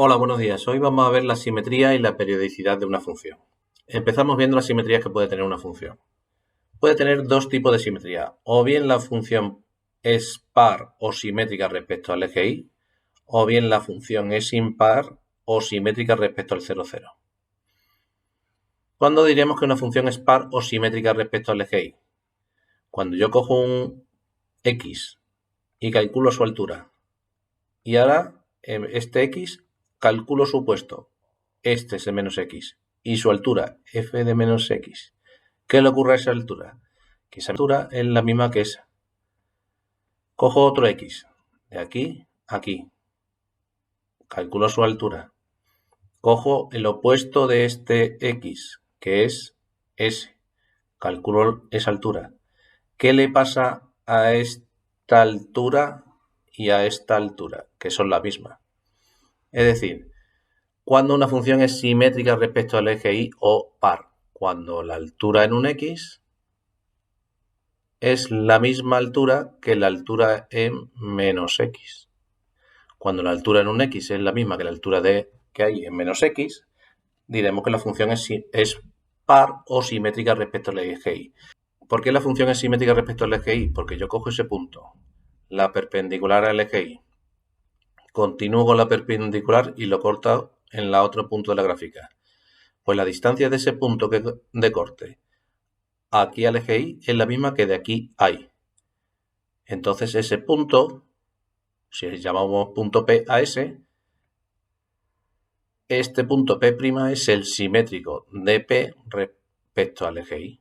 Hola, buenos días. Hoy vamos a ver la simetría y la periodicidad de una función. Empezamos viendo las simetrías que puede tener una función. Puede tener dos tipos de simetría. O bien la función es par o simétrica respecto al eje y, o bien la función es impar o simétrica respecto al 0, 0. ¿Cuándo diremos que una función es par o simétrica respecto al eje y? Cuando yo cojo un x y calculo su altura. Y ahora este x calculo su puesto. Este es el menos x. Y su altura, f de menos x. ¿Qué le ocurre a esa altura? Que esa altura es la misma que esa. Cojo otro x. De aquí a aquí. Calculo su altura. Cojo el opuesto de este x, que es s. Calculo esa altura. ¿Qué le pasa a esta altura y a esta altura? Que son la misma. Es decir, cuando una función es simétrica respecto al eje y o par. Cuando la altura en un x es la misma altura que la altura en menos x. Cuando la altura en un x es la misma que la altura que hay en menos x, diremos que la función es par o simétrica respecto al eje y. ¿Por qué la función es simétrica respecto al eje y? Porque yo cojo ese punto, la perpendicular al eje y, continúo con la perpendicular y lo corto en el otro punto de la gráfica. Pues la distancia de ese punto de corte aquí al eje y es la misma que de aquí a y. Entonces ese punto, si llamamos punto P a ese, este punto P' es el simétrico de P respecto al eje y.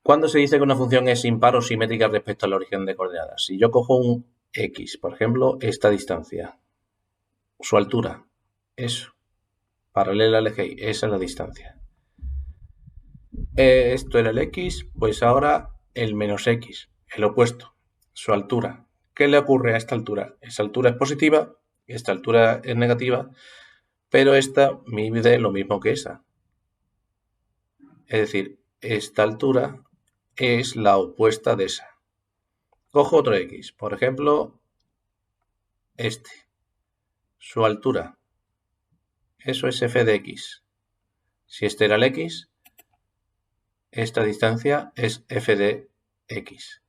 ¿Cuándo se dice que una función es impar o simétrica respecto a la origen de coordenadas? Si yo cojo un x, por ejemplo, esta distancia, su altura es paralela al eje y, esa es la distancia. Esto era el x, pues ahora el menos x, el opuesto, su altura. ¿Qué le ocurre a esta altura? Esa altura es positiva, esta altura es negativa, pero esta mide lo mismo que esa. Es decir, esta altura es la opuesta de esa. Cojo otro x, por ejemplo, este, su altura. Eso es f de x. Si este era el x, esta distancia es f de x.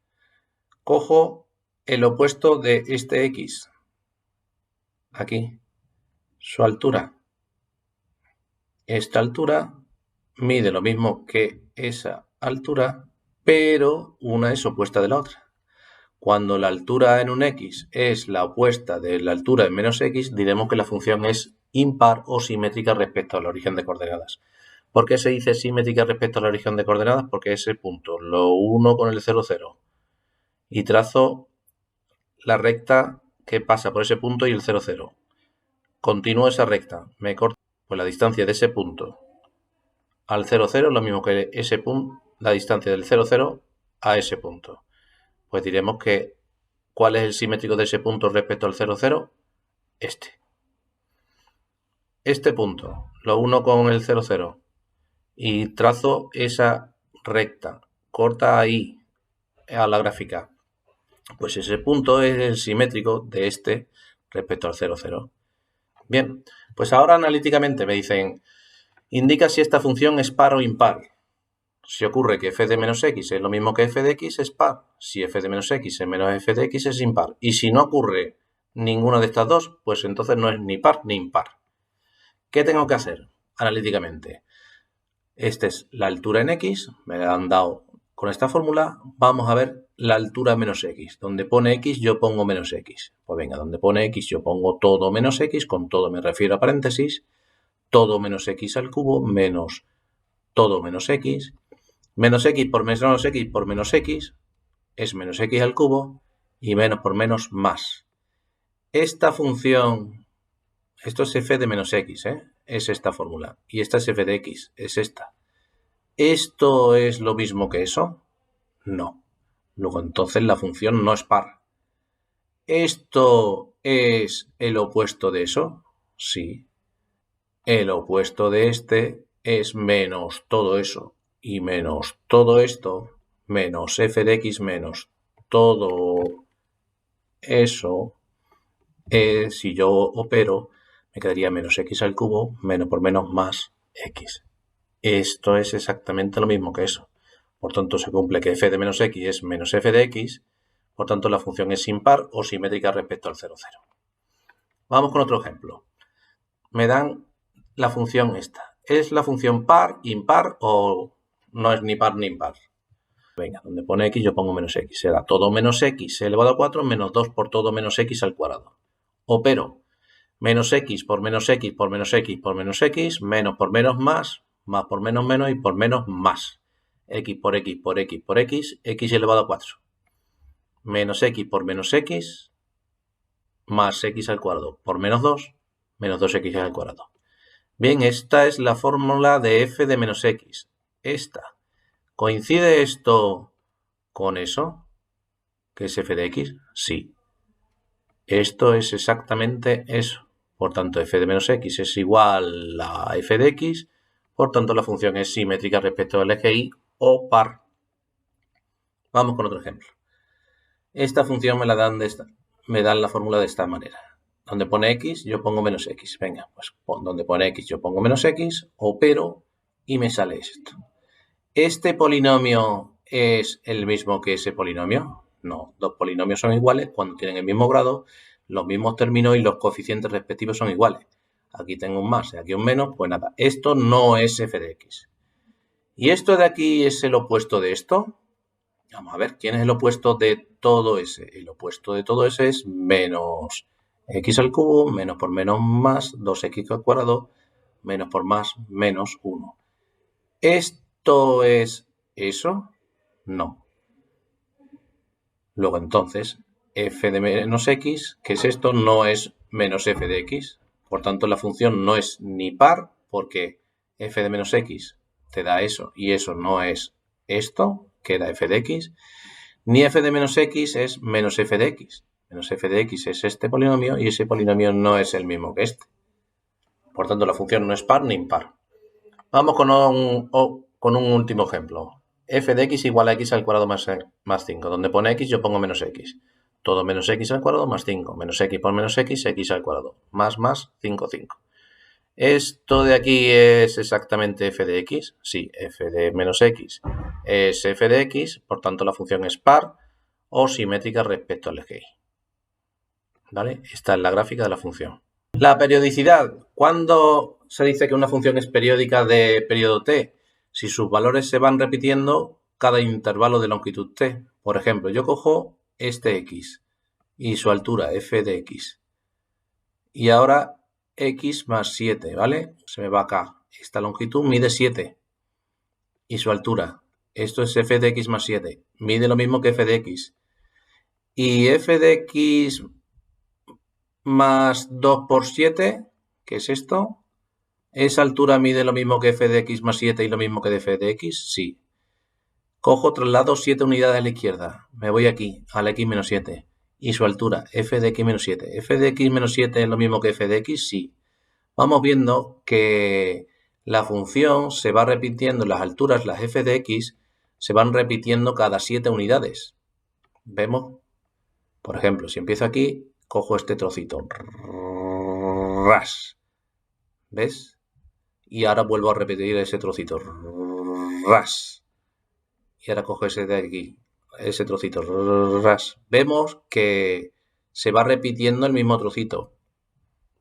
Cojo el opuesto de este x, aquí, su altura. Esta altura mide lo mismo que esa altura, pero una es opuesta de la otra. Cuando la altura en un x es la opuesta de la altura en menos x, diremos que la función es impar o simétrica respecto a la origen de coordenadas. ¿Por qué se dice simétrica respecto a la origen de coordenadas? Porque ese punto lo uno con el 0, 0 y trazo la recta que pasa por ese punto y el 0, 0. Continúo esa recta, me corto pues la distancia de ese punto al 0, 0 es lo mismo que ese punto, la distancia del 0, 0 a ese punto. Pues diremos que ¿cuál es el simétrico de ese punto respecto al 0, 0? Este punto, lo uno con el 0, 0 y trazo esa recta, corta ahí a la gráfica. Pues ese punto es el simétrico de este respecto al 0, 0. Bien, pues ahora analíticamente me dicen, indica si esta función es par o impar. Si ocurre que f de menos x es lo mismo que f de x, es par. Si f de menos x es menos f de x, es impar. Y si no ocurre ninguna de estas dos, pues entonces no es ni par ni impar. ¿Qué tengo que hacer analíticamente? Esta es la altura en x, me la han dado con esta fórmula. Vamos a ver la altura menos x. Donde pone x yo pongo menos x. Pues venga, donde pone x yo pongo todo menos x, con todo me refiero a paréntesis, todo menos x al cubo menos todo menos x. Menos x por menos x por menos x es menos x al cubo y menos por menos más. Esta función, esto es f de menos x, es esta fórmula. Y esta es f de x, es esta. ¿Esto es lo mismo que eso? No. Luego entonces la función no es par. ¿Esto es el opuesto de eso? Sí. El opuesto de este es menos todo eso y menos todo esto, menos f de x menos todo eso, si yo opero, me quedaría menos x al cubo, menos por menos más x. Esto es exactamente lo mismo que eso. Por tanto, se cumple que f de menos x es menos f de x, por tanto, la función es impar o simétrica respecto al 0, 0. Vamos con otro ejemplo. Me dan la función esta. ¿Es la función par, impar o no es ni par ni impar? Venga, donde pone x yo pongo menos x. Será todo menos x elevado a 4 menos 2 por todo menos x al cuadrado. Opero menos x por menos x por menos x por menos x, menos por menos más por menos menos y por menos más. X por x por x por x, x elevado a 4. Menos x por menos x, más x al cuadrado por menos 2, menos 2x al cuadrado. Bien, esta es la fórmula de f de menos x. Esta. ¿Coincide esto con eso? ¿Que es f de x? Sí. Esto es exactamente eso. Por tanto, f de menos x es igual a f de x. Por tanto, la función es simétrica respecto al eje y o par. Vamos con otro ejemplo. Esta función me dan la fórmula de esta manera. Donde pone x, yo pongo menos x. Venga, pues donde pone x, yo pongo menos x, opero y me sale esto. ¿Este polinomio es el mismo que ese polinomio? No, dos polinomios son iguales cuando tienen el mismo grado, los mismos términos y los coeficientes respectivos son iguales. Aquí tengo un más y aquí un menos, pues nada, esto no es f de x. ¿Y esto de aquí es el opuesto de esto? Vamos a ver, ¿quién es el opuesto de todo ese? El opuesto de todo ese es menos x al cubo, menos por menos más, 2x al cuadrado, menos por más, menos 1. ¿Esto es eso? No. Luego entonces, f de menos x, que es esto, no es menos f de x. Por tanto, la función no es ni par, porque f de menos x te da eso, y eso no es esto, que da f de x, ni f de menos x es menos f de x. Menos f de x es este polinomio, y ese polinomio no es el mismo que este. Por tanto, la función no es par ni impar. Vamos con un último ejemplo. F de x igual a x al cuadrado más 5. Donde pone x yo pongo menos x. Todo menos x al cuadrado más 5. Menos x por menos x al cuadrado. Más, 5, 5. ¿Esto de aquí es exactamente f de x? Sí, f de menos x es f de x, por tanto la función es par o simétrica respecto al eje y. ¿Vale? Esta es la gráfica de la función. La periodicidad. ¿Cuándo se dice que una función es periódica de periodo t? Si sus valores se van repitiendo cada intervalo de longitud t. Por ejemplo, yo cojo este x y su altura, f de x. Y ahora x más 7, ¿vale? Se me va acá. Esta longitud mide 7. Y su altura. Esto es f de x más 7. Mide lo mismo que f de x. Y f de x más 2 por 7, ¿qué es esto? ¿Esa altura mide lo mismo que f de x más 7 y lo mismo que de f de x? Sí. Cojo, traslado 7 unidades a la izquierda. Me voy aquí, a la x menos 7. Y su altura, f de x menos 7. ¿F de x menos 7 es lo mismo que f de x? Sí. Vamos viendo que la función se va repitiendo, las alturas, las f de x, se van repitiendo cada 7 unidades. ¿Vemos? Por ejemplo, si empiezo aquí, cojo este trocito. Ras. ¿Ves? Y ahora vuelvo a repetir ese trocito. Ras. Y ahora cojo ese de aquí, ese trocito. Ras. Vemos que se va repitiendo el mismo trocito,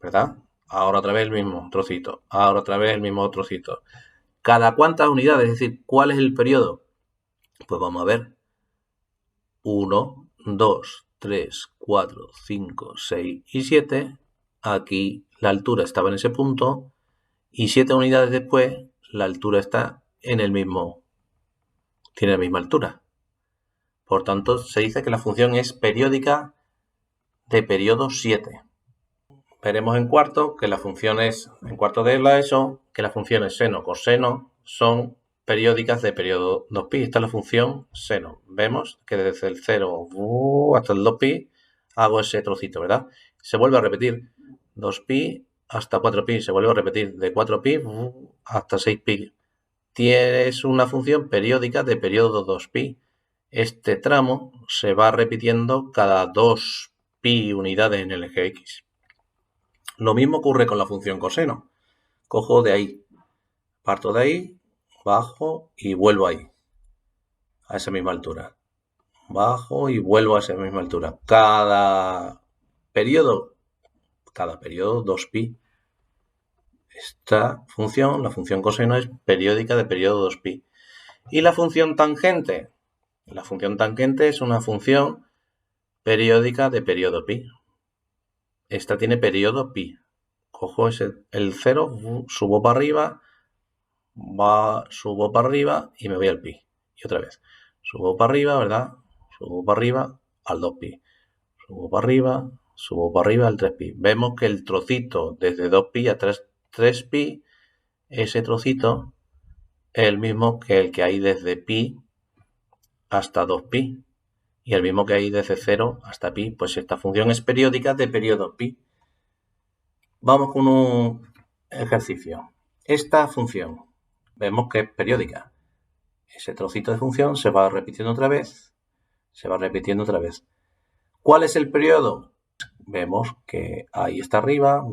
¿verdad? Ahora otra vez el mismo trocito. Ahora otra vez el mismo trocito. ¿Cada cuántas unidades? Es decir, ¿cuál es el periodo? Pues vamos a ver. 1, 2, 3, 4, 5, 6 y 7. Aquí la altura estaba en ese punto. Y 7 unidades después, la altura está en el mismo, tiene la misma altura. Por tanto, se dice que la función es periódica de periodo 7. Veremos en cuarto que la función es, en cuarto de la ESO, que las funciones seno, coseno son periódicas de periodo 2pi. Esta es la función seno. Vemos que desde el 0 hasta el 2pi hago ese trocito, ¿verdad? Se vuelve a repetir 2pi hasta 4pi. Se vuelve a repetir de 4pi hasta 6pi. Tienes una función periódica de periodo 2pi. Este tramo se va repitiendo cada 2pi unidades en el eje X. Lo mismo ocurre con la función coseno. Cojo de ahí, parto de ahí, bajo y vuelvo ahí, a esa misma altura. Bajo y vuelvo a esa misma altura. Cada periodo 2pi. Esta función, la función coseno, es periódica de periodo 2pi. Y la función tangente. La función tangente es una función periódica de periodo pi. Esta tiene periodo pi. Cojo el 0, subo para arriba, subo para arriba y me voy al pi. Y otra vez. Subo para arriba, ¿verdad? Subo para arriba al 2pi. Subo para arriba al 3pi. Vemos que el trocito desde 2pi a 3pi, ese trocito es el mismo que el que hay desde pi hasta 2pi. Y el mismo que hay desde 0 hasta pi. Pues esta función es periódica de periodo pi. Vamos con un ejercicio. Esta función vemos que es periódica. Ese trocito de función se va repitiendo otra vez. Se va repitiendo otra vez. ¿Cuál es el periodo? Vemos que ahí está arriba,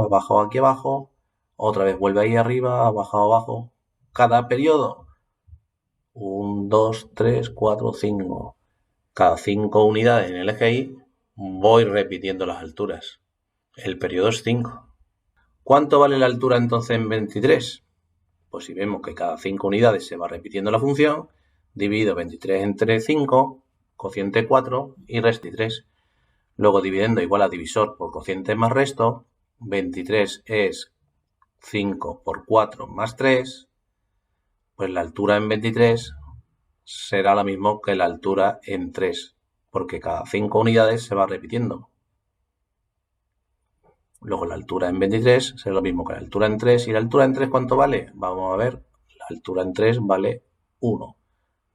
abajo, aquí abajo, otra vez vuelve ahí arriba, abajo, abajo. Cada periodo, 1, 2, 3, 4, 5. Cada 5 unidades en el eje Y voy repitiendo las alturas. El periodo es 5. ¿Cuánto vale la altura entonces en 23? Pues si vemos que cada 5 unidades se va repitiendo la función, divido 23 entre 5, cociente 4 y resto 3. Luego dividiendo igual a divisor por cociente más resto, 23 es 5 por 4 más 3, pues la altura en 23 será lo mismo que la altura en 3, porque cada 5 unidades se va repitiendo. Luego la altura en 23 será lo mismo que la altura en 3. ¿Y la altura en 3 cuánto vale? Vamos a ver, la altura en 3 vale 1.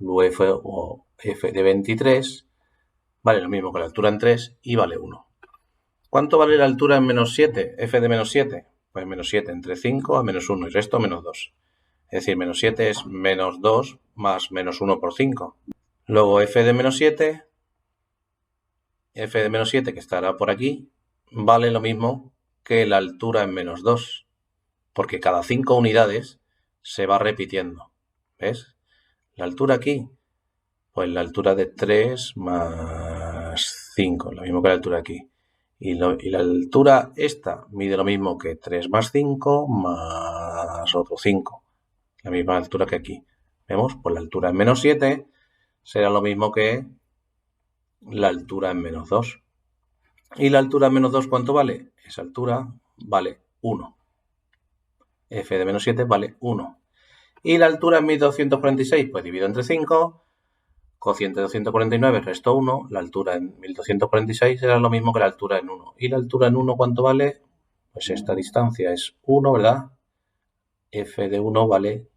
Luego f de 23 vale lo mismo que la altura en 3 y vale 1. ¿Cuánto vale la altura en menos 7? F de menos 7. Pues menos 7 entre 5 a menos 1 y resto menos 2. Es decir, menos 7 es menos 2 más menos 1 por 5. Luego f de menos 7, que estará por aquí, vale lo mismo que la altura en menos 2. Porque cada 5 unidades se va repitiendo. ¿Ves? La altura aquí, pues la altura de 3 más 5, lo mismo que la altura aquí. Y la altura esta mide lo mismo que 3 más 5 más otro 5. La misma altura que aquí. ¿Vemos? Pues la altura en menos 7 será lo mismo que la altura en menos 2. ¿Y la altura en menos 2 cuánto vale? Esa altura vale 1. F de menos 7 vale 1. ¿Y la altura en 1246? Pues divido entre 5. Cociente de 249 resto 1. La altura en 1246 será lo mismo que la altura en 1. ¿Y la altura en 1 cuánto vale? Pues esta distancia es 1, ¿verdad? F de 1 vale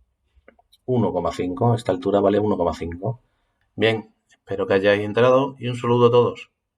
1,5. Esta altura vale 1,5. Bien, espero que hayáis enterado y un saludo a todos.